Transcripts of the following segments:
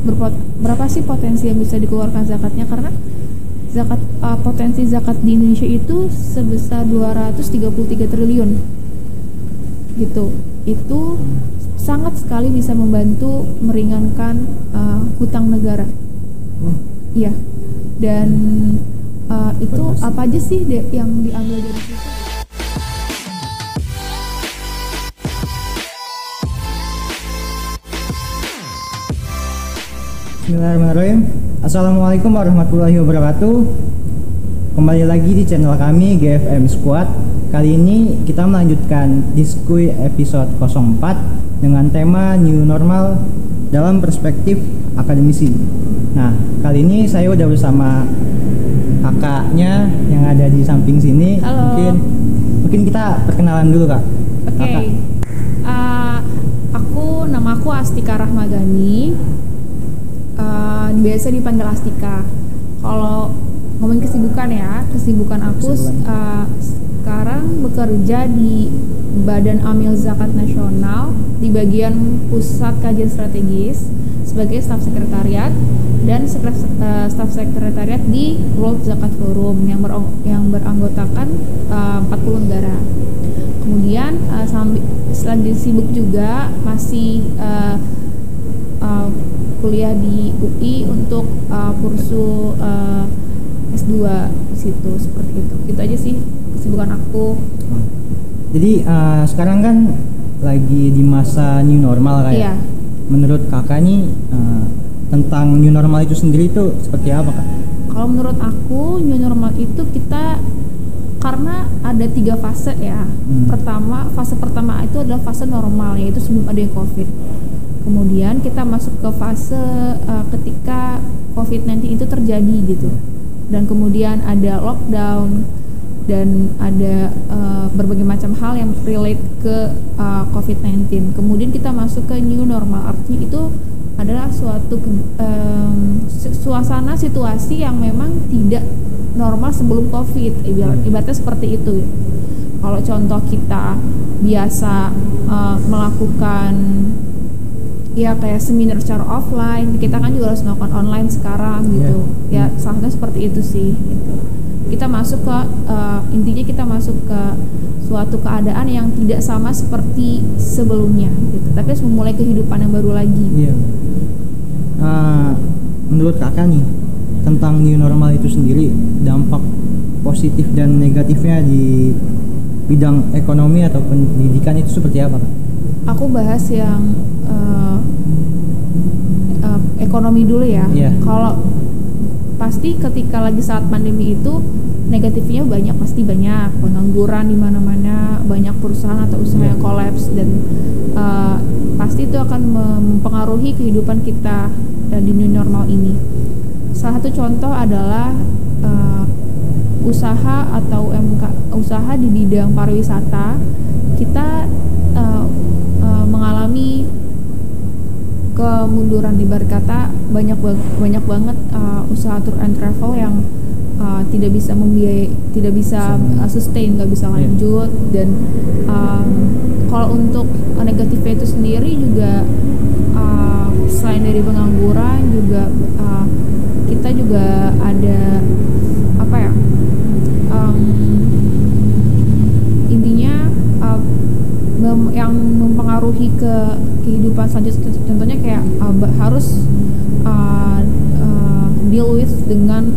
berapa sih potensi yang bisa dikeluarkan zakatnya, karena potensi zakat di Indonesia itu sebesar 233 triliun gitu. Itu sangat sekali bisa membantu meringankan hutang negara. Iya. Dan itu apa aja sih yang diambil dari situ? Bismillahirrahmanirrahim. Assalamualaikum warahmatullahi wabarakatuh. Kembali lagi di channel kami GFM Squad. Kali ini kita melanjutkan diskusi episode 04 dengan tema New Normal dalam perspektif akademisi. Nah, kali ini saya udah bersama kakaknya yang ada di samping sini. Halo. Mungkin kita perkenalan dulu, Kak. Oke. Nama aku Astika Rahmagani. Biasa dipanggil Astika. Kalau ngomongin kesibukan aku sekarang bekerja di Badan Amil Zakat Nasional di bagian Pusat Kajian Strategis sebagai staf sekretariat dan staf sekretariat di World Zakat Forum yang beranggotakan 40 negara. Kemudian selain sibuk juga masih kuliah di UI untuk kursus S2 di situ, seperti itu. Itu aja sih kesibukan aku. Jadi sekarang kan lagi di masa new normal kayak. Iya. Menurut kakak nih tentang new normal itu sendiri itu seperti apa, Kak? Kalau menurut aku new normal itu kita karena ada 3 fase ya. Fase pertama itu adalah fase normal, yaitu sebelum ada COVID. Kemudian kita masuk ke fase ketika COVID-19 itu terjadi gitu. Dan kemudian ada lockdown dan ada berbagai macam hal yang relate ke COVID-19. Kemudian kita masuk ke new normal, artinya itu adalah suatu suasana situasi yang memang tidak normal sebelum COVID. Ibaratnya seperti itu. Kalau contoh kita biasa melakukan kayak seminar secara offline, kita kan juga harus melakukan online sekarang gitu. Ya salah satunya seperti itu sih gitu. Kita masuk ke intinya kita masuk ke suatu keadaan yang tidak sama seperti sebelumnya gitu. Tapi harus memulai kehidupan yang baru lagi. Menurut kakak nih tentang new normal itu sendiri, dampak positif dan negatifnya di bidang ekonomi atau pendidikan itu seperti apa, Kak? Aku bahas yang ekonomi dulu ya. Kalau pasti ketika lagi saat pandemi itu negatifnya pasti banyak, pengangguran di mana-mana, banyak perusahaan atau usaha yang kolaps, dan pasti itu akan mempengaruhi kehidupan kita di new normal ini. Salah satu contoh adalah usaha atau usaha di bidang pariwisata. Kita mengalami kemunduran, ibarat kata banyak banget usaha tour and travel yang tidak bisa sustain, nggak bisa lanjut. Dan kalau untuk negatifnya itu sendiri juga selain dari pengangguran juga kita juga ada intinya yang mempengaruhi ke kehidupan selanjutnya. Contohnya kayak harus deal with dengan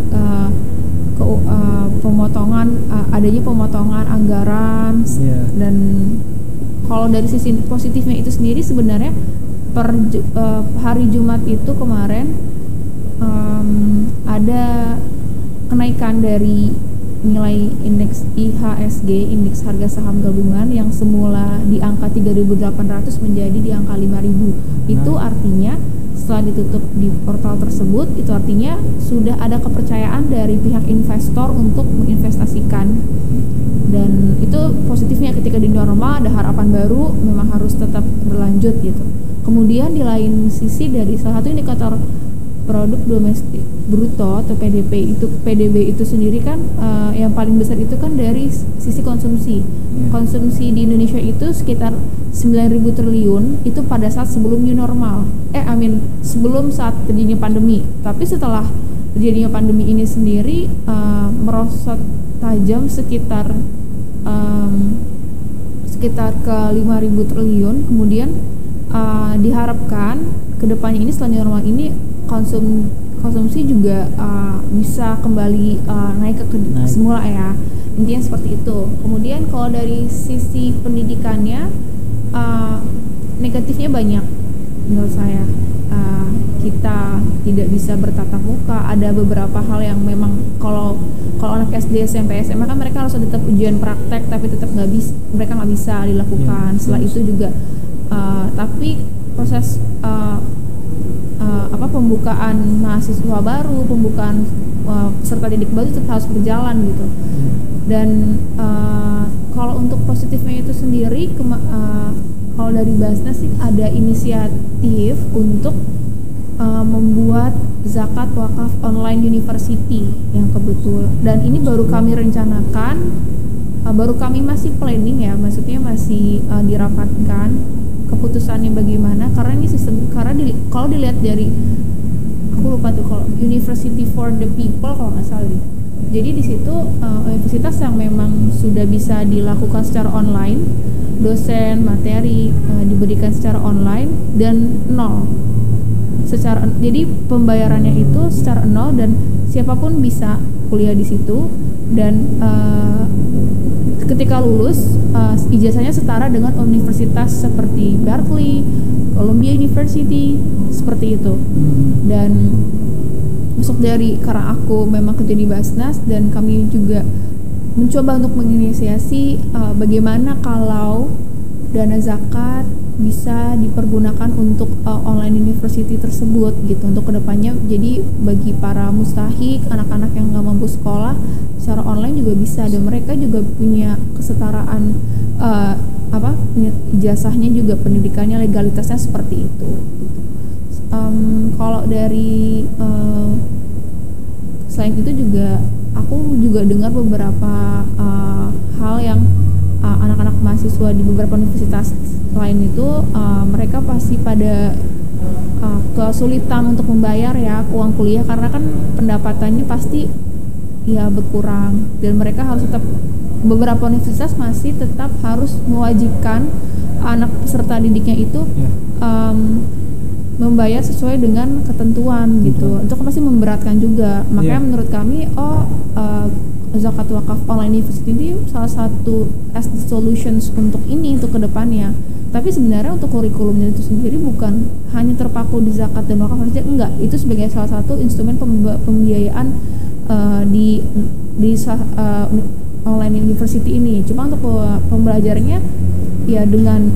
adanya pemotongan anggaran. Dan kalau dari sisi positifnya itu sendiri sebenarnya hari Jumat itu kemarin ada kenaikan dari nilai indeks IHSG, indeks harga saham gabungan, yang semula di angka 3.800 menjadi di angka 5.000. Itu artinya setelah ditutup di portal tersebut, itu artinya sudah ada kepercayaan dari pihak investor untuk menginvestasikan. Dan itu positifnya, ketika di normal ada harapan baru, memang harus tetap berlanjut gitu. Kemudian di lain sisi, dari salah satu indikator produk domestik bruto atau PDB itu sendiri kan yang paling besar itu kan dari sisi konsumsi. Konsumsi di Indonesia itu sekitar 9.000 triliun itu pada saat sebelum new normal. Sebelum saat terjadinya pandemi. Tapi setelah terjadinya pandemi ini sendiri merosot tajam sekitar ke 5.000 triliun. Kemudian diharapkan kedepannya ini setelah new normal ini konsumsi juga bisa kembali naik ke semula ya. Intinya seperti itu. Kemudian kalau dari sisi pendidikannya negatifnya banyak menurut saya. Kita tidak bisa bertatap muka. Ada beberapa hal yang memang kalau anak SD, SMP, SMA kan mereka harus tetap ujian praktek, tapi tetap mereka nggak bisa dilakukan. Setelah itu juga tapi proses pembukaan mahasiswa baru, pembukaan peserta didik baru tetap harus berjalan gitu. Dan kalau untuk positifnya itu sendiri kalau dari Basnas sih ada inisiatif untuk membuat zakat wakaf online university yang kebetulan, dan ini baru kami rencanakan, baru kami masih planning ya, maksudnya masih dirapatkan keputusannya bagaimana, karena ini sistem, kalau dilihat dari aku lupa tuh, kalau University for the People kalau nggak salah deh. Jadi di situ universitas yang memang sudah bisa dilakukan secara online, dosen materi diberikan secara online dan nol. Jadi pembayarannya itu secara nol dan siapapun bisa kuliah di situ, dan ketika lulus ijazahnya setara dengan universitas seperti Berkeley, Columbia University seperti itu. Dan masuk karena aku memang kerja di Basnas dan kami juga mencoba untuk menginisiasi bagaimana kalau dana zakat bisa dipergunakan untuk online university tersebut gitu untuk kedepannya. Jadi bagi para mustahik, anak-anak yang nggak mampu sekolah secara online juga bisa, dan mereka juga punya kesetaraan ijazahnya juga, pendidikannya, legalitasnya seperti itu. Kalau dari selain itu juga aku juga dengar beberapa hal yang anak-anak mahasiswa di beberapa universitas lain itu mereka pasti pada kesulitan untuk membayar ya uang kuliah, karena kan pendapatannya pasti ya berkurang, dan mereka harus tetap, beberapa universitas masih tetap harus mewajibkan anak peserta didiknya itu membayar sesuai dengan ketentuan gitu. Itu pasti memberatkan juga. Makanya menurut kami zakat wakaf online university ini salah satu as the solutions untuk kedepannya. Tapi sebenarnya untuk kurikulumnya itu sendiri bukan hanya terpaku di zakat dan wakaf saja, enggak. Itu sebagai salah satu instrumen pembiayaan di online university ini. Cuma untuk pembelajarannya ya dengan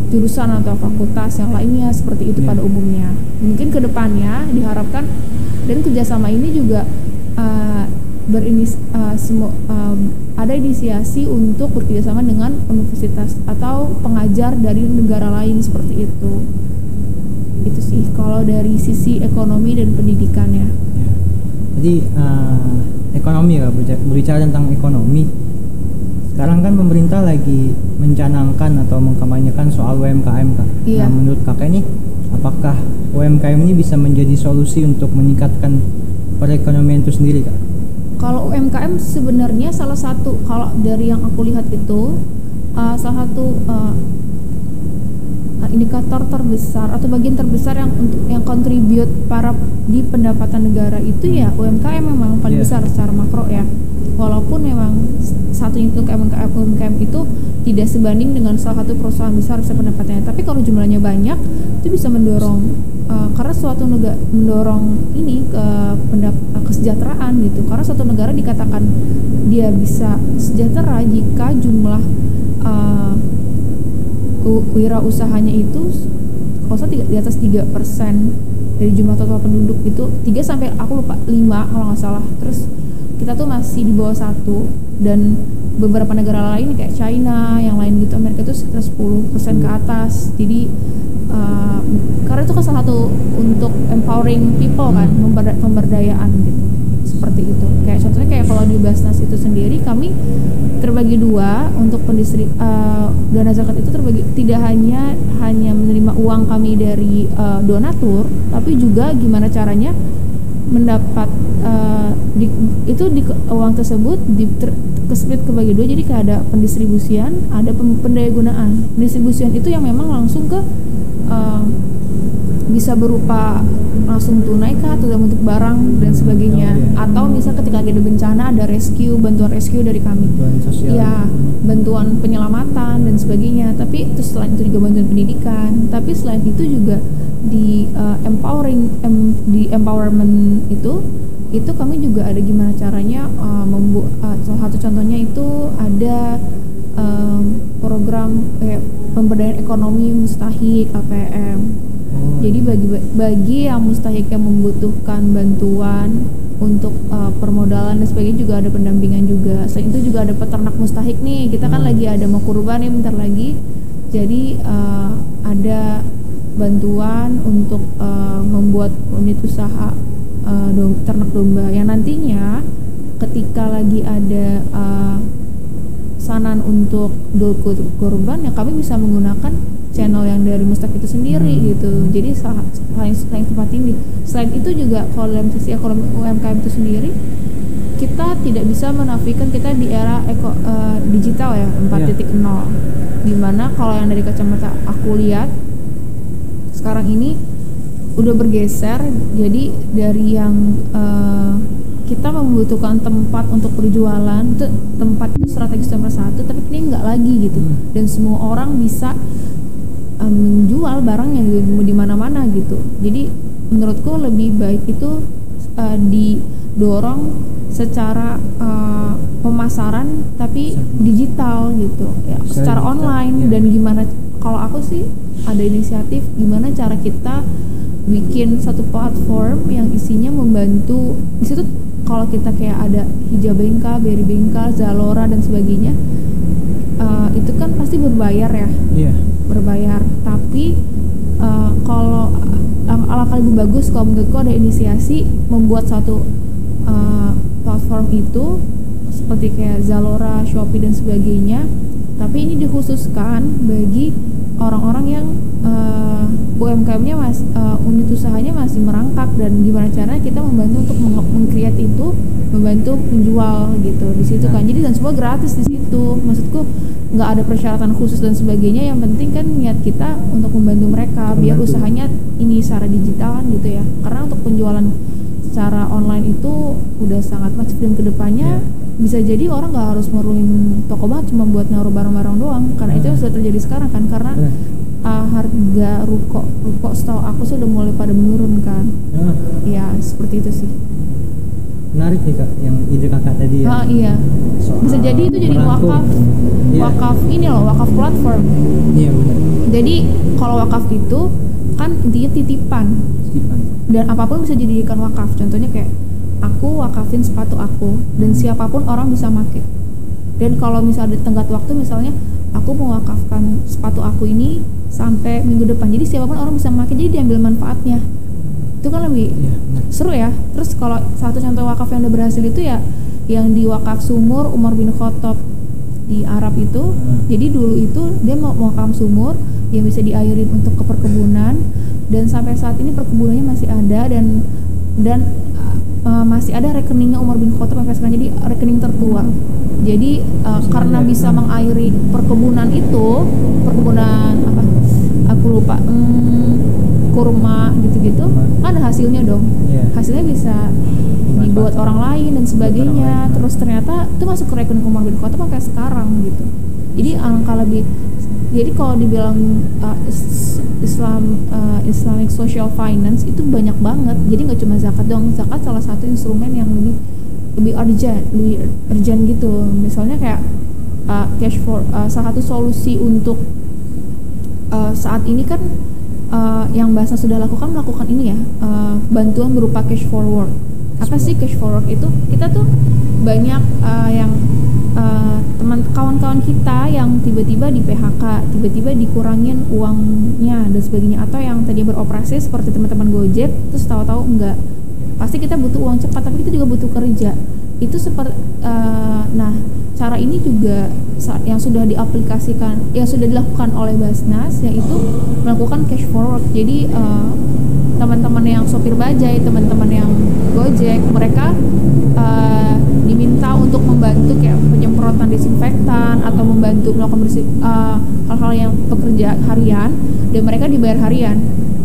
jurusan atau fakultas yang lainnya seperti itu pada umumnya. Mungkin kedepannya diharapkan, dan kerjasama ini juga ada inisiasi untuk bekerjasama dengan universitas atau pengajar dari negara lain seperti itu. Itu sih kalau dari sisi ekonomi dan pendidikannya. Jadi ekonomi ya, berbicara tentang ekonomi. Sekarang kan pemerintah lagi mencanangkan atau mengkampanyekan soal UMKM, Kak. Nah, menurut Kakak ini apakah UMKM ini bisa menjadi solusi untuk meningkatkan perekonomian itu sendiri, Kak? Kalau UMKM sebenarnya salah satu, kalau dari yang aku lihat itu salah satu indikator terbesar atau bagian terbesar yang kontribut di pendapatan negara itu ya UMKM memang paling besar secara makro ya. Walaupun memang satu untuk UMKM itu tidak sebanding dengan salah satu perusahaan besar secara pendapatannya, tapi kalau jumlahnya banyak itu bisa mendorong karena suatu negara mendorong ini ke kesejahteraan gitu. Karena suatu negara dikatakan dia bisa sejahtera jika jumlah wirausahanya itu kalau saya di atas 3% dari jumlah total penduduk, itu 3 sampai aku lupa 5 kalau nggak salah. Terus kita tuh masih di bawah 1, dan beberapa negara lain kayak China yang lain gitu, Amerika itu sekitar 10% ke atas. Jadi karena itu kan salah satu untuk empowering people kan, pemberdayaan gitu. seperti itu. Kayak contohnya kayak kalau di Basnas itu sendiri kami terbagi dua untuk dana zakat itu terbagi, tidak hanya menerima uang kami dari donatur, tapi juga gimana caranya mendapat uang tersebut split kebagi dua. Jadi kayak ada pendistribusian, ada pendayagunaan. Pendistribusian itu yang memang langsung ke bisa berupa langsung tunai kah atau dalam bentuk barang dan sebagainya, atau misal ketika ada bencana ada bantuan rescue dari kami, ya bantuan penyelamatan dan sebagainya. Tapi itu selain itu juga bantuan pendidikan, tapi selain itu juga di empowerment itu kami juga ada gimana caranya salah satu contohnya itu ada program pemberdayaan ekonomi mustahik APM. Jadi bagi yang mustahik yang membutuhkan bantuan untuk permodalan dan sebagainya juga ada pendampingan juga. Selain itu juga ada peternak mustahik nih. Kita kan lagi ada mau kurban nih bentar lagi. Jadi ada bantuan untuk membuat unit usaha ternak domba yang nantinya ketika lagi ada sanan untuk kurban ya kami bisa menggunakan channel yang dari Mustaq itu sendiri gitu. Jadi selain tempat ini, selain itu juga kalau dalam sisi ekonomi UMKM itu sendiri, kita tidak bisa menafikan kita di era digital ya 4.0, dimana kalau yang dari kacamata aku lihat sekarang ini udah bergeser. Jadi dari yang kita membutuhkan tempat untuk berjualan, tempat itu strategis nomor satu, tapi ini enggak lagi gitu. Dan semua orang bisa menjual barangnya di mana-mana gitu. Jadi menurutku lebih baik itu didorong secara pemasaran tapi digital gitu ya, secara online. Dan gimana kalau aku sih ada inisiatif gimana cara kita bikin satu platform yang isinya membantu. Di situ kalau kita kayak ada Hijabengka, Beribengka, Zalora dan sebagainya, itu kan pasti berbayar ya. Berbayar, tapi kalau alangkah lebih bagus kalau menurutku ada inisiasi membuat satu platform itu seperti kayak Zalora, Shopee dan sebagainya, tapi ini dikhususkan bagi orang-orang yang UMKM-nya unit usahanya masih merangkak, dan gimana caranya kita membantu untuk meng-create itu, membantu penjual gitu di situ kan. Jadi dan semua gratis di situ. Maksudku nggak ada persyaratan khusus dan sebagainya. Yang penting kan niat kita untuk membantu mereka biar usahanya ini secara digital kan gitu ya. Karena untuk penjualan secara online itu udah sangat masif, dan kedepannya bisa jadi orang nggak harus meruin toko banget cuma buat naruh barang-barang doang, karena itu sudah terjadi sekarang kan. Karena harga ruko setahu aku sudah mulai pada menurun kan. Ya seperti itu sih. Menarik nih Kak, yang ide Kakak tadi ya. Iya. Bisa jadi itu jadi wakaf ini loh, wakaf platform. Iya benar. Jadi kalau wakaf itu kan intinya titipan. Dan apapun bisa dijadikan wakaf. Contohnya kayak aku wakafin sepatu aku dan siapapun orang bisa pakai. Dan kalau misalnya di tenggat waktu, misalnya aku mau wakafkan sepatu aku ini sampai minggu depan, jadi siapapun orang bisa pakai, jadi diambil manfaatnya. Itu kan lebih seru ya. Terus kalau satu contoh wakaf yang udah berhasil itu ya yang di wakaf sumur Umar bin Khattab di Arab itu. Jadi dulu itu dia mau wakaf sumur yang bisa diairin untuk ke perkebunan, dan sampai saat ini perkebunannya masih ada dan masih ada rekeningnya Umar bin Khattab sampai sekarang, jadi rekening tertua. Jadi karena bisa mengairi perkebunan itu, perkebunan apa? Aku lupa. Kurma gitu-gitu, kan ada hasilnya dong. Hasilnya bisa dibuat orang lain dan sebagainya. Terus ternyata itu masuk ke rekening Umar bin Khattab sampai sekarang gitu. Jadi alangkah lebih. Jadi kalau dibilang Islamic social finance itu banyak banget. Jadi nggak cuma zakat dong. Zakat salah satu instrumen yang lebih urgent gitu. Misalnya kayak cash for salah satu solusi untuk saat ini kan yang Basnas sudah melakukan ini ya, bantuan berupa cash forward. Apa sih cash forward itu? Kita tuh banyak yang kawan-kawan kita yang tiba-tiba di PHK, tiba-tiba dikurangin uangnya dan sebagainya, atau yang tadi beroperasi seperti teman-teman Gojek terus tahu-tahu enggak pasti kita butuh uang cepat, tapi kita juga butuh kerja. Itu seperti nah, cara ini juga yang sudah diaplikasikan, yang sudah dilakukan oleh Basnas, yaitu melakukan cash forward. Jadi teman-teman yang sopir bajai, teman-teman yang Gojek, mereka diminta untuk membantu kayak penyemprotan disinfektan atau membantu melakukan hal-hal yang pekerja harian, dan mereka dibayar harian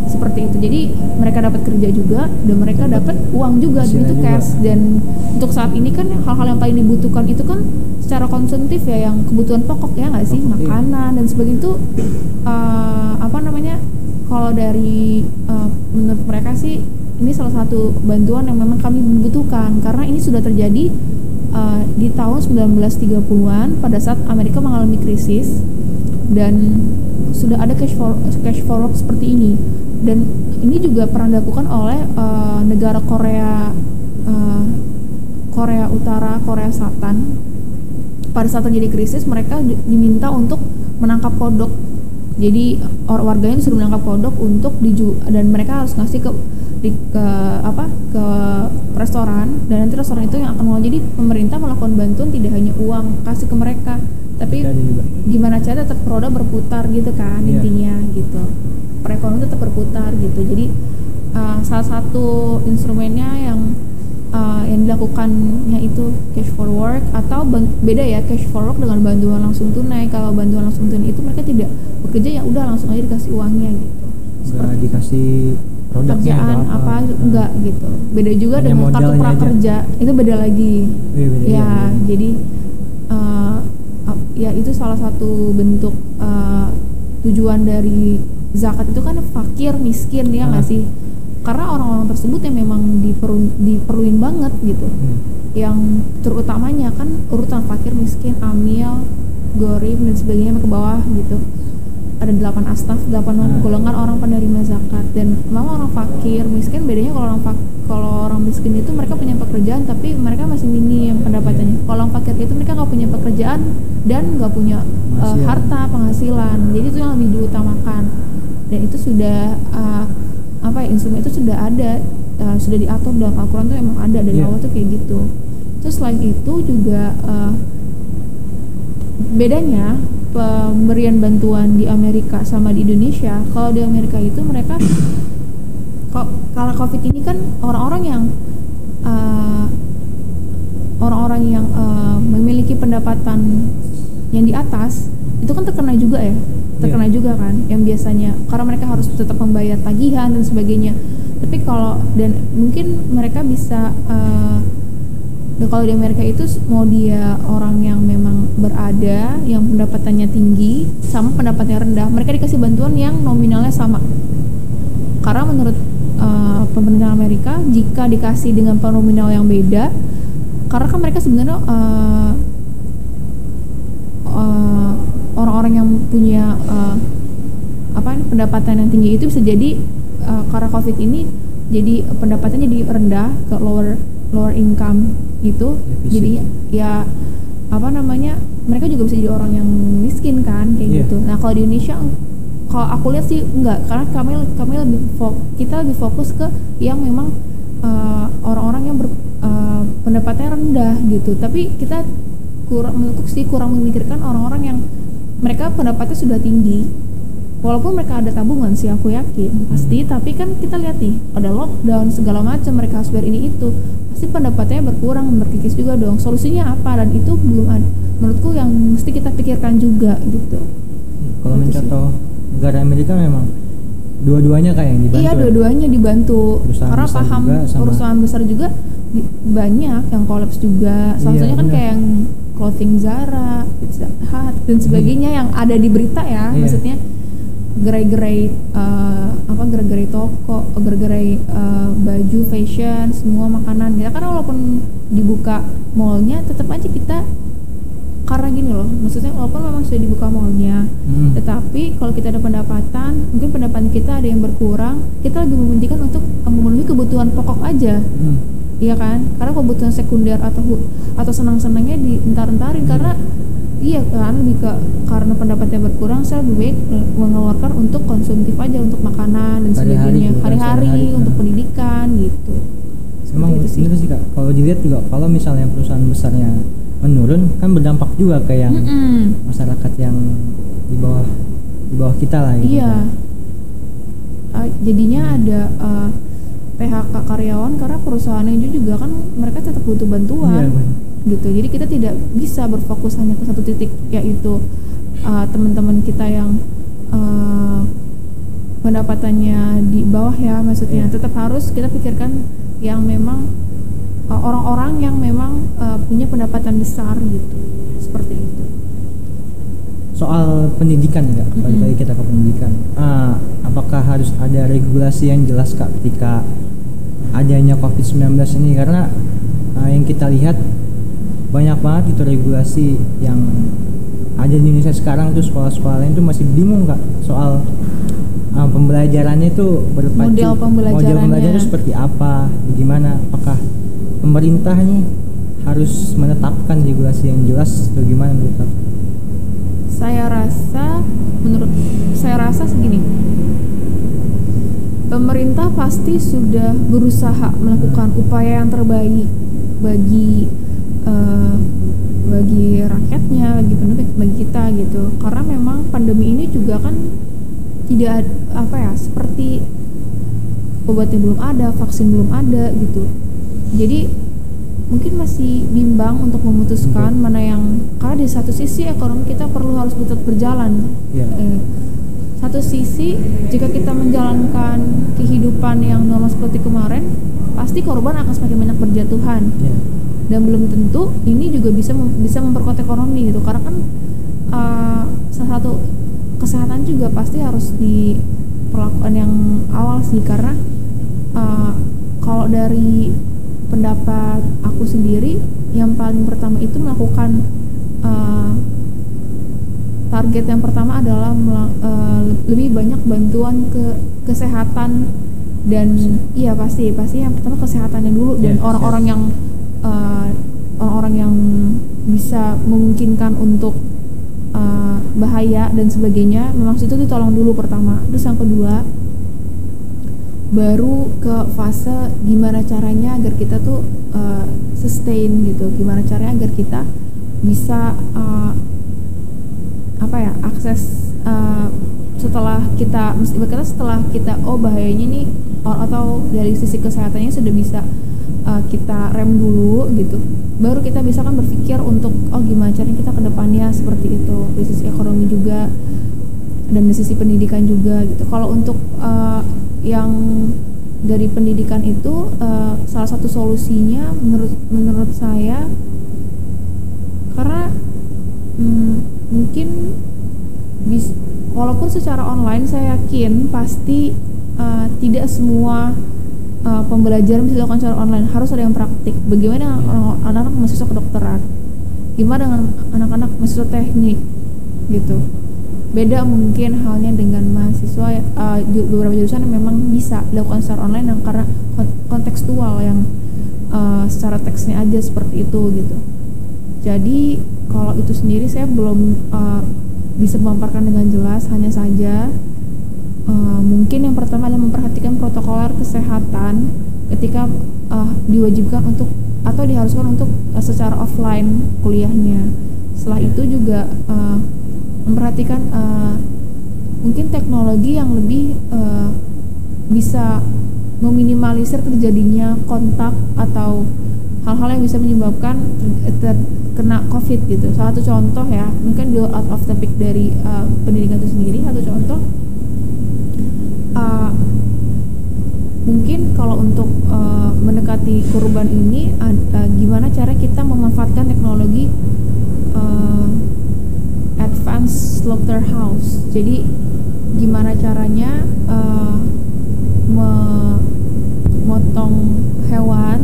seperti itu. Jadi mereka dapat kerja juga dan mereka dapat uang juga, dan itu cash. Dan untuk saat ini kan hal-hal yang paling dibutuhkan itu kan secara konsumtif ya, yang kebutuhan pokok ya nggak sih, makanan dan sebagainya itu kalau dari menurut mereka sih ini salah satu bantuan yang memang kami butuhkan, karena ini sudah terjadi di tahun 1930-an pada saat Amerika mengalami krisis, dan sudah ada cash forward seperti ini. Dan ini juga pernah dilakukan oleh negara Korea Utara, Korea Selatan. Pada saat terjadi krisis, mereka diminta untuk menangkap kodok. Jadi warganya disuruh menangkap kodok untuk dan mereka harus ngasih ke restoran, dan nanti restoran itu yang akan mau. Jadi pemerintah melakukan bantuan tidak hanya uang kasih ke mereka, tapi gimana cara tetap roda berputar gitu kan, intinya gitu, perekonomian tetap berputar gitu. Jadi salah satu instrumennya yang dilakukannya itu cash forward, atau beda ya, cash forward dengan bantuan langsung tunai. Kalau bantuan langsung tunai itu mereka tidak bekerja, ya udah langsung aja dikasih uangnya gitu, nggak dikasih kerjaan apa enggak gitu. Beda juga hanya dengan kartu prakerja aja. Itu beda lagi. Beda. Jadi ya itu salah satu bentuk tujuan dari zakat itu kan fakir miskin ya nggak sih, karena orang-orang tersebut yang memang diperluin banget gitu. Yang terutamanya kan urutan fakir miskin, amil, gorib dan sebagainya ke bawah gitu. Ada 8 asnaf, 8 golongan orang penerima zakat. Dan memang orang fakir miskin bedanya, kalau orang miskin itu mereka punya pekerjaan tapi mereka masih minim pendapatannya. Kalau orang fakir itu mereka nggak punya pekerjaan dan nggak punya harta penghasilan. Jadi itu yang lebih diutamakan. Dan itu sudah instrumen itu sudah ada, sudah diatur dalam Al-Quran tuh emang ada dari awal tuh kayak gitu. Terus selain itu juga bedanya pemberian bantuan di Amerika sama di Indonesia. Kalau di Amerika itu mereka kalau COVID ini kan orang-orang yang memiliki pendapatan yang di atas itu kan terkena juga juga kan, yang biasanya karena mereka harus tetap membayar tagihan dan sebagainya. Tapi dan mungkin mereka bisa kalau di Amerika itu mau dia orang yang memang berada, yang pendapatannya tinggi sama pendapatannya rendah, mereka dikasih bantuan yang nominalnya sama. Karena menurut pemerintah Amerika, jika dikasih dengan nominal yang beda, karena kan mereka sebenarnya orang-orang yang punya pendapatan yang tinggi itu bisa jadi karena COVID ini jadi pendapatannya jadi rendah ke lower income itu, jadi ya mereka juga bisa jadi orang yang miskin kan kayak gitu. Nah kalau di Indonesia, kalau aku lihat sih enggak, karena kami kita lebih fokus ke yang memang orang-orang yang pendapatannya rendah gitu. Tapi kita kurang memikirkan orang-orang yang mereka pendapatnya sudah tinggi, walaupun mereka ada tabungan sih aku yakin pasti. Tapi kan kita lihat nih, ada lockdown segala macam, mereka harus bayar ini itu, pasti pendapatannya berkurang, berkikis juga dong. Solusinya apa? Dan itu belum ada menurutku yang mesti kita pikirkan juga gitu. Kalau mencontoh negara Amerika memang dua-duanya kayak yang dibantu. Iya, dua-duanya dibantu. Karena paham perusahaan besar juga banyak yang kolaps juga. Salah satunya kan kayak yang clothing Zara, Pizza Hut dan sebagainya yang ada di berita ya. Maksudnya gerai-gerai gerai-gerai toko, gerai-gerai baju, fashion, semua makanan. Ya karena walaupun dibuka mallnya, tetap aja kita, karena gini loh, maksudnya walaupun memang sudah dibuka mallnya, tetapi kalau kita ada pendapatan, mungkin pendapatan kita ada yang berkurang, kita lebih mementingkan untuk memenuhi kebutuhan pokok aja. Iya kan? Karena kebutuhan sekunder atau senang-senangnya dientar-entarin, karena iya kan, lebih karena pendapatnya berkurang, saya lebih baik mengeluarkan untuk konsumtif aja, untuk makanan dan sebagainya, hari-hari untuk pendidikan gitu. bener sih Kak. Kalau dilihat juga kalau misalnya perusahaan besarnya menurun kan berdampak juga ke yang masyarakat yang di bawah kita lah gitu. Iya. Jadinya ada PHK karyawan karena perusahaannya juga kan mereka tetap butuh bantuan. Gitu. Jadi kita tidak bisa berfokus hanya ke satu titik, yaitu teman-teman kita yang pendapatannya di bawah ya, maksudnya tetap harus kita pikirkan yang memang orang-orang yang memang punya pendapatan besar gitu, seperti itu. Soal pendidikan ya, balik lagi kita ke pendidikan. Apakah harus ada regulasi yang jelas Kak ketika adanya COVID-19 ini? Karena yang kita lihat banyak banget itu regulasi yang ada di Indonesia sekarang tuh, sekolah-sekolahnya itu masih bingung Kak soal pembelajarannya itu model pembelajarannya itu seperti apa, bagaimana, apakah pemerintah nih harus menetapkan regulasi yang jelas atau gimana menurut Kak? Saya rasa segini, pemerintah pasti sudah berusaha melakukan upaya yang terbaik bagi rakyatnya, bagi kita gitu. Karena memang pandemi ini juga kan tidak seperti obatnya belum ada, vaksin belum ada gitu. Jadi mungkin masih bimbang untuk memutuskan mana yang, karena di satu sisi ekonomi kita harus tetap berjalan. Satu sisi jika kita menjalankan kehidupan yang normal seperti kemarin, pasti korban akan semakin banyak berjatuhan. Dan belum tentu ini juga bisa memperkuat ekonomi gitu, karena kan salah satu kesehatan juga pasti harus diperlakukan yang awal sih, karena kalau dari pendapat aku sendiri, yang paling pertama itu melakukan target yang pertama adalah lebih banyak bantuan ke kesehatan, dan iya pasti yang pertama kesehatannya dulu, dan orang-orang yang bisa memungkinkan untuk bahaya dan sebagainya, memang itu ditolong dulu pertama. Terus yang kedua baru ke fase gimana caranya agar kita tuh sustain gitu, gimana caranya agar kita bisa akses setelah kita bahayanya nih, atau dari sisi kesehatannya sudah bisa kita rem dulu gitu, baru kita bisa kan berpikir untuk gimana caranya kita ke depannya seperti itu, dari sisi ekonomi juga dan dari sisi pendidikan juga gitu. Kalau untuk yang dari pendidikan itu salah satu solusinya menurut saya, karena mungkin walaupun secara online saya yakin pasti tidak semua pembelajaran bisa dilakukan secara online, harus ada yang praktik. Bagaimana anak-anak mahasiswa kedokteran, gimana dengan anak-anak mahasiswa teknik gitu. Beda mungkin halnya dengan mahasiswa beberapa jurusan yang memang bisa dilakukan secara online, yang karena kontekstual yang secara teksnya aja seperti itu gitu. Jadi kalau itu sendiri saya belum bisa memaparkan dengan jelas, hanya saja mungkin yang pertama adalah memperhatikan protokol kesehatan ketika diwajibkan untuk atau diharuskan untuk secara offline kuliahnya. Setelah itu juga memperhatikan mungkin teknologi yang lebih bisa meminimalisir terjadinya kontak atau hal-hal yang bisa menyebabkan kena COVID gitu. Salah satu contoh ya, mungkin di out of topic dari pendidikan itu sendiri, satu contoh mungkin kalau untuk mendekati korban ini gimana cara kita memanfaatkan teknologi advanced slaughterhouse. Jadi gimana caranya memotong hewan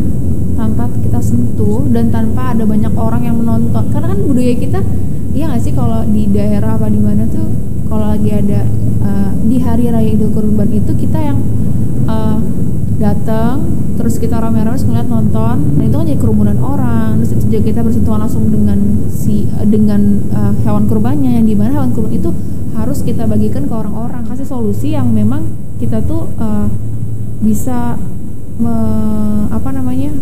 tanpa kita sentuh dan tanpa ada banyak orang yang menonton, karena kan budaya kita, iya nggak sih, kalau di daerah apa di mana tuh kalau lagi ada di hari raya Idul Kurban itu kita yang datang, terus kita rame-rame ngeliat nonton, dan itu kan jadi kerumunan orang. Terus juga kita bersentuhan langsung dengan hewan kurbannya, yang dimana hewan kurban itu harus kita bagikan ke orang-orang, kasih solusi yang memang kita tuh bisa apa namanya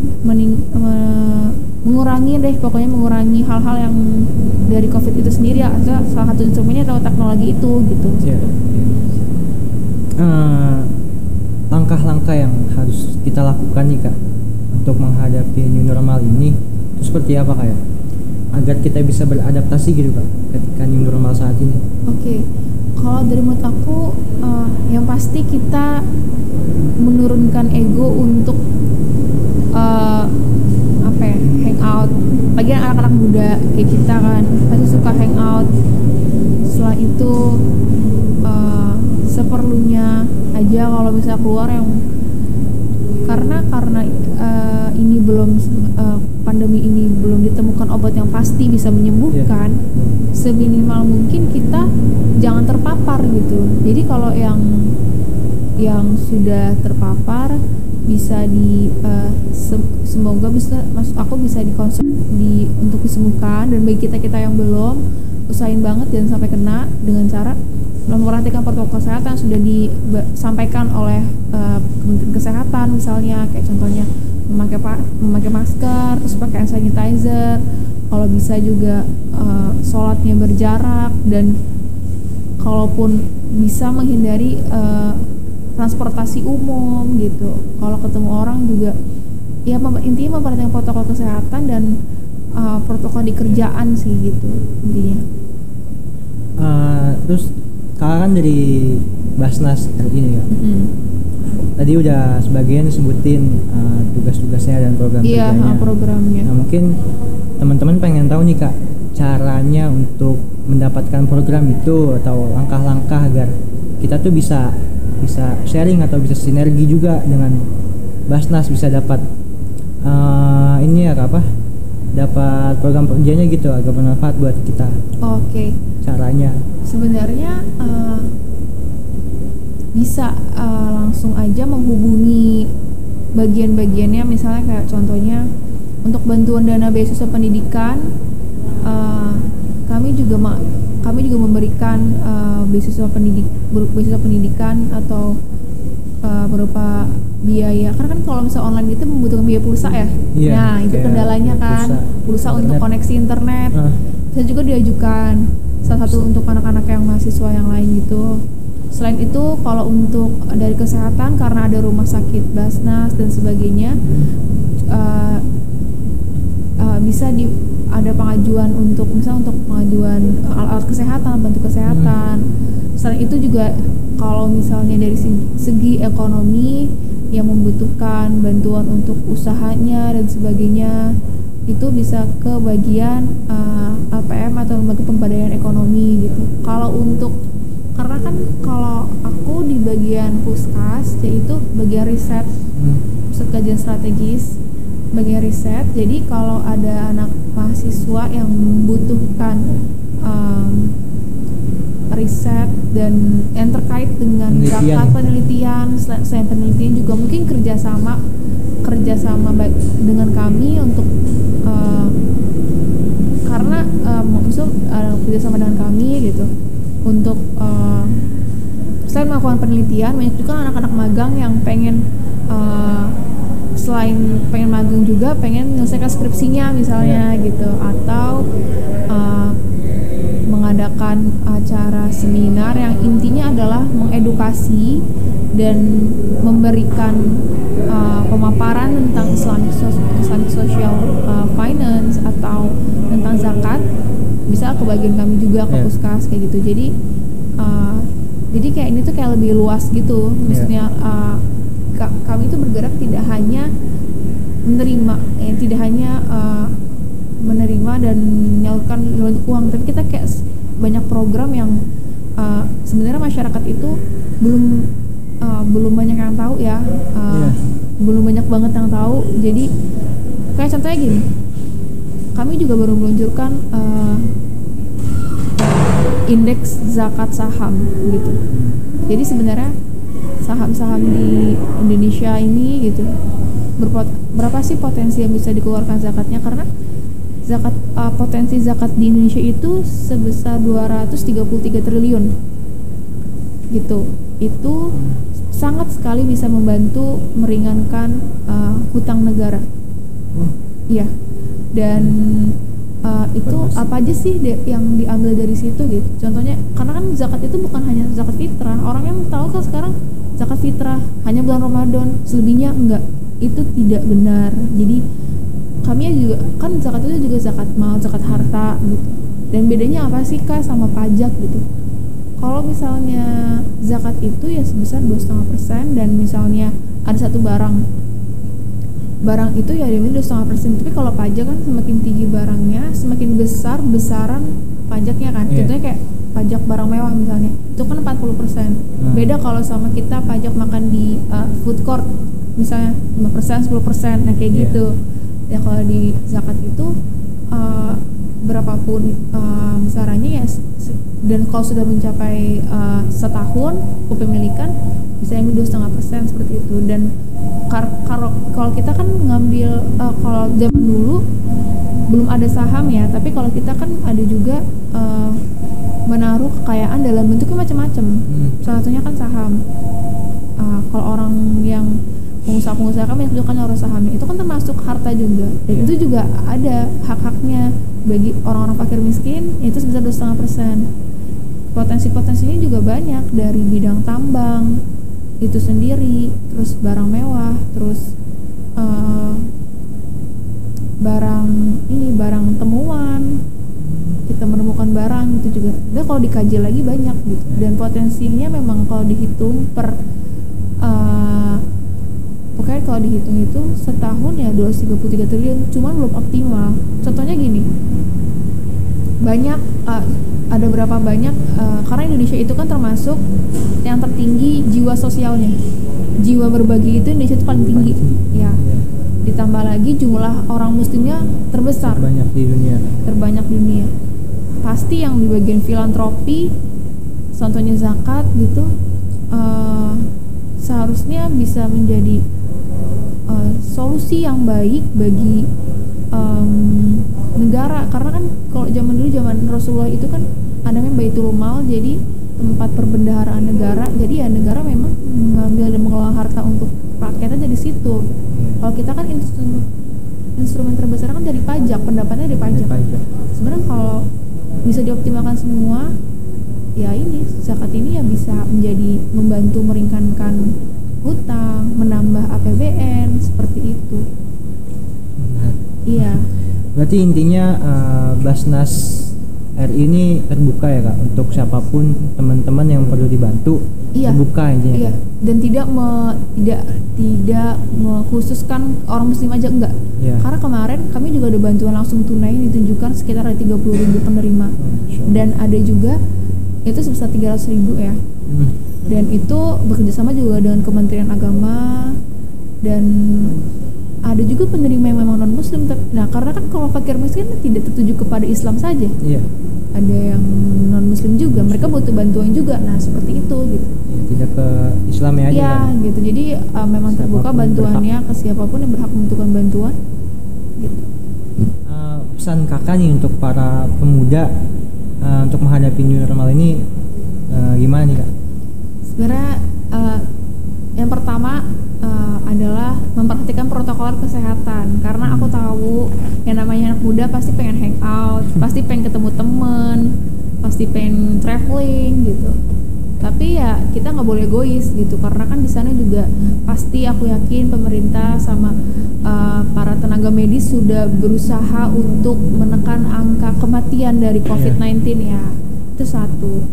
mengurangi deh, pokoknya mengurangi hal-hal yang dari COVID itu sendiri ya. Salah satu instrumennya atau teknologi itu gitu. Langkah-langkah yang harus kita lakukan nih Kak untuk menghadapi new normal ini itu seperti apa Kak ya? Agar kita bisa beradaptasi gitu Kak ketika new normal saat ini. Oke. Kalau dari menurut aku yang pasti kita menurunkan ego untuk hangout. Lagian anak-anak muda kayak kita kan pasti suka hangout. Setelah itu seperlunya aja kalau bisa keluar, yang karena ini belum pandemi ini belum ditemukan obat yang pasti bisa menyembuhkan. Seminimal mungkin kita jangan terpapar gitu. Jadi kalau yang sudah terpapar bisa semoga bisa, maksud aku bisa untuk disembuhkan, dan bagi kita yang belum, usahain banget jangan sampai kena dengan cara memperhatikan protokol kesehatan yang sudah disampaikan oleh Kementerian Kesehatan, misalnya kayak contohnya memakai masker, terus pakai hand sanitizer, kalau bisa juga sholatnya berjarak, dan kalaupun bisa menghindari transportasi umum gitu. Kalau ketemu orang juga ya intinya memperhatikan protokol kesehatan dan protokol di kerjaan sih gitu intinya. Terus Kakak kan dari Basnas RI ini ya. Tadi udah sebagian sebutin tugas-tugasnya dan program kerjanya. Iya, programnya. Nah, mungkin teman-teman pengen tahu nih Kak, caranya untuk mendapatkan program itu atau langkah-langkah agar kita tuh bisa sharing atau bisa sinergi juga dengan Basnas, bisa dapat dapat program kerjanya gitu agar bermanfaat buat kita. Oke. Caranya sebenarnya bisa langsung aja menghubungi bagian-bagiannya, misalnya kayak contohnya untuk bantuan dana beasiswa pendidikan, kami juga memberikan beasiswa pendidikan atau berupa biaya, karena kan kalau misalnya online itu membutuhkan biaya pulsa ya. Nah itu kendalanya kan, pulsa untuk koneksi internet. Saya juga diajukan salah satu untuk anak-anak yang mahasiswa yang lain gitu. Selain itu kalau untuk dari kesehatan, karena ada rumah sakit Basnas dan sebagainya, bisa ada pengajuan untuk misalnya untuk pengajuan alat kesehatan, bantu kesehatan. Selain itu juga kalau misalnya dari segi ekonomi yang membutuhkan bantuan untuk usahanya dan sebagainya, itu bisa ke bagian LPM atau lembaga pemberdayaan ekonomi gitu. Karena kan kalau aku di bagian Puskas, yaitu bagian riset, pusat kajian strategis, bagian riset. Jadi kalau ada anak mahasiswa yang membutuhkan riset dan yang terkait dengan zakat penelitian, selain penelitian juga mungkin kerjasama baik dengan kami untuk karena kerjasama dengan kami gitu untuk selain melakukan penelitian, banyak juga anak-anak magang yang pengen selain pengen magang juga pengen menyelesaikan skripsinya misalnya gitu, atau mengadakan acara seminar yang intinya adalah mengedukasi dan memberikan pemaparan tentang Islamic social finance atau tentang zakat, bisa ke bagian kami juga ke Puskas kayak gitu. Jadi kayak ini tuh kayak lebih luas gitu, maksudnya kami itu bergerak tidak hanya menerima dan menyalurkan bentuk uang, tapi kita kayak banyak program yang sebenarnya masyarakat itu belum banyak yang tahu ya, belum banyak banget yang tahu. Jadi kayak contohnya gini, kami juga baru meluncurkan indeks zakat saham gitu. Jadi sebenarnya saham-saham di Indonesia ini gitu, berapa sih potensi yang bisa dikeluarkan zakatnya, karena potensi zakat di Indonesia itu sebesar 233 triliun gitu. Itu sangat sekali bisa membantu meringankan hutang negara. Iya. Dan itu apa aja sih yang diambil dari situ gitu. Contohnya karena kan zakat itu bukan hanya zakat fitrah. Orang yang tahu kan sekarang zakat fitrah hanya bulan Ramadan, selebihnya enggak. Itu tidak benar. Jadi kami juga kan zakat itu juga zakat mal, zakat harta gitu. Dan bedanya apa sih Kak sama pajak gitu? Kalau misalnya zakat itu ya sebesar 2,5%, dan misalnya ada satu barang itu ya diambil 2,5%. Tapi kalau pajak kan semakin tinggi barangnya, semakin besar besaran pajaknya kan. Contohnya kayak pajak barang mewah misalnya, itu kan 40%. Beda kalau sama kita pajak makan di food court, misalnya 5%, 10%, nah kayak gitu. Ya kalau di zakat itu berapapun besarannya ya, dan kalau sudah mencapai setahun kepemilikan bisa ambil 2,5% seperti itu. Dan kalau kita kan ngambil kalau zaman dulu belum ada saham ya, tapi kalau kita kan ada juga menaruh kekayaan dalam bentuknya macam-macam. Salah satunya kan saham. Kalau orang yang pengusaha kan banyak juga kan naruh sahamnya, itu kan termasuk harta juga, dan itu juga ada hak-haknya bagi orang-orang fakir miskin, itu sebesar 2,5%. Potensinya juga banyak, dari bidang tambang itu sendiri, terus barang mewah, terus barang temuan, kita menemukan barang itu juga. Dan kalau dikaji lagi banyak gitu, dan potensinya memang kalau dihitung pokoknya kalau dihitung itu setahun ya 233 triliun, cuman belum optimal. Contohnya gini, banyak ada berapa banyak karena Indonesia itu kan termasuk yang tertinggi jiwa sosialnya, jiwa berbagi itu Indonesia itu paling tinggi ya. Ditambah lagi jumlah orang muslimnya terbanyak di dunia. Pasti yang di bagian filantropi, contohnya zakat gitu, seharusnya bisa menjadi solusi yang baik bagi negara. Karena kan kalau zaman Rasulullah itu kan ada namanya Baitul Mal, jadi tempat perbendaharaan negara. Jadi ya negara memang mengambil dan mengelola harta untuk rakyatnya dari situ. Kalau kita kan instrumen terbesar kan dari pajak, pendapatannya dari pajak. Sebenarnya kalau bisa dioptimalkan semua, ya ini zakat ini ya bisa menjadi membantu meringankan hutang, menambah APBN seperti itu. Iya. Berarti intinya Basnas RI ini terbuka ya Kak, untuk siapapun teman-teman yang perlu dibantu. Terbuka intinya. Iya. Dan tidak mengkhususkan orang muslim aja, enggak. Karena kemarin kami juga ada bantuan langsung tunai ditunjukkan sekitar ada 30.000 penerima. Dan ada juga itu sebesar 300.000 ya. Dan itu bekerjasama juga dengan Kementerian Agama, dan ada juga penerima yang memang non muslim. Nah karena kan kalau fakir miskin tidak tertuju kepada Islam saja, ada yang non muslim juga, mereka butuh bantuan juga. Nah seperti itu gitu. Tidak ke Islam ya aja kan? Gitu. Jadi memang terbuka bantuannya ke siapapun yang berhak membutuhkan bantuan gitu. Pesan kakak nih untuk para pemuda untuk menghadapi new normal ini gimana nih Kak? Sebenarnya yang pertama adalah memperhatikan protokol kesehatan, karena aku tahu yang namanya anak muda pasti pengen hangout, pasti pengen ketemu temen, pasti pengen traveling gitu. Tapi ya kita nggak boleh egois gitu, karena kan di sana juga pasti aku yakin pemerintah sama para tenaga medis sudah berusaha untuk menekan angka kematian dari COVID-19 ya. Itu satu.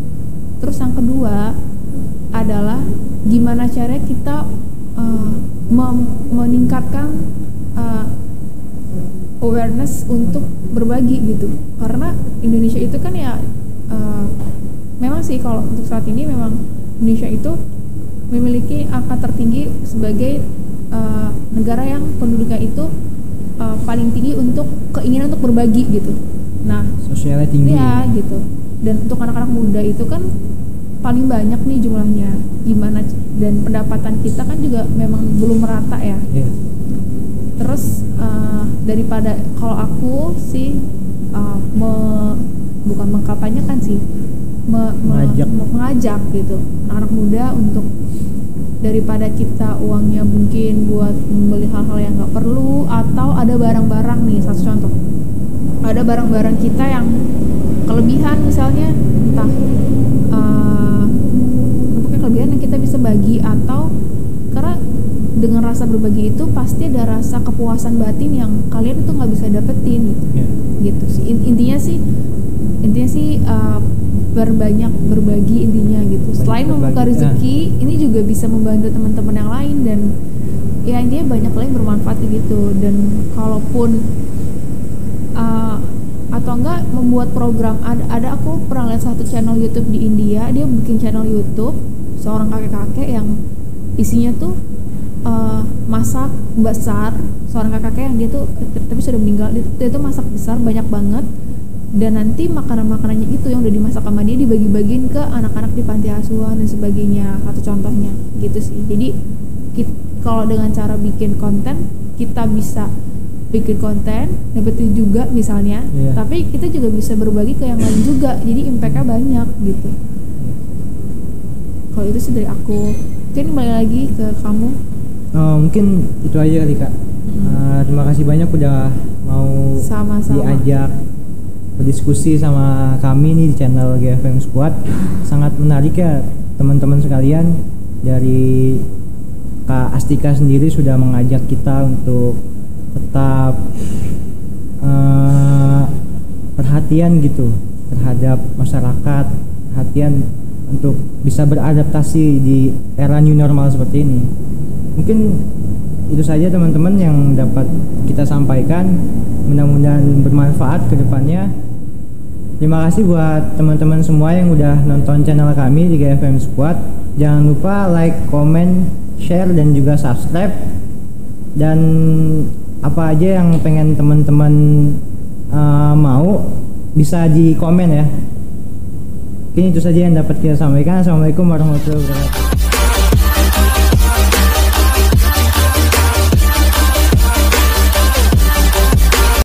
Terus yang kedua adalah gimana caranya kita meningkatkan awareness untuk berbagi gitu. Karena Indonesia itu kan ya memang sih kalau untuk saat ini memang Indonesia itu memiliki angka tertinggi sebagai negara yang penduduknya itu paling tinggi untuk keinginan untuk berbagi gitu. Nah, sosialnya tinggi ya gitu. Dan untuk anak-anak muda itu kan paling banyak nih jumlahnya. Gimana, dan pendapatan kita kan juga memang belum merata ya. Terus daripada kalau aku sih bukan mengkampanyekan sih, mengajak gitu anak muda untuk daripada kita uangnya mungkin buat membeli hal-hal yang nggak perlu, atau ada barang-barang nih, satu contoh, ada barang-barang kita yang kelebihan misalnya, entah pokoknya kelebihan yang kita bisa bagi, atau karena dengan rasa berbagi itu pasti ada rasa kepuasan batin yang kalian itu nggak bisa dapetin gitu. Gitu sih intinya sih berbanyak berbagi intinya gitu. Selain membuka rezeki, ini juga bisa membantu teman-teman yang lain, dan ya intinya banyak lain bermanfaat gitu. Dan kalaupun atau enggak membuat program, ada aku pernah lihat satu channel YouTube di India, dia bikin channel YouTube seorang kakek-kakek yang isinya tuh masak besar, seorang kakek yang dia tuh tapi sudah meninggal, dia tuh masak besar banyak banget, dan nanti makanan-makanannya itu yang udah dimasak sama dia dibagi-bagiin ke anak-anak di panti asuhan dan sebagainya, satu contohnya gitu sih. Jadi kalau dengan cara bikin konten, kita bisa bikin konten dapetin juga misalnya, tapi kita juga bisa berbagi ke yang lain juga, jadi impactnya banyak gitu. Kalau itu sih dari aku. Mungkin balik lagi ke kamu. Mungkin itu aja kali Kak. Terima kasih banyak udah mau Sama-sama. diajak berdiskusi sama kami nih di channel GFM Squad. Sangat menarik ya teman-teman sekalian. Dari Kak Astika sendiri sudah mengajak kita untuk tetap perhatian gitu terhadap masyarakat, perhatian untuk bisa beradaptasi di era new normal seperti ini. Mungkin itu saja teman-teman yang dapat kita sampaikan, mudah-mudahan bermanfaat ke depannya. Terima kasih buat teman-teman semua yang udah nonton channel kami di GFM Squad. Jangan lupa like, comment, share, dan juga subscribe. Dan apa aja yang pengen teman-teman mau bisa di komen ya. Mungkin itu saja yang dapat kita sampaikan. Assalamualaikum warahmatullahi wabarakatuh.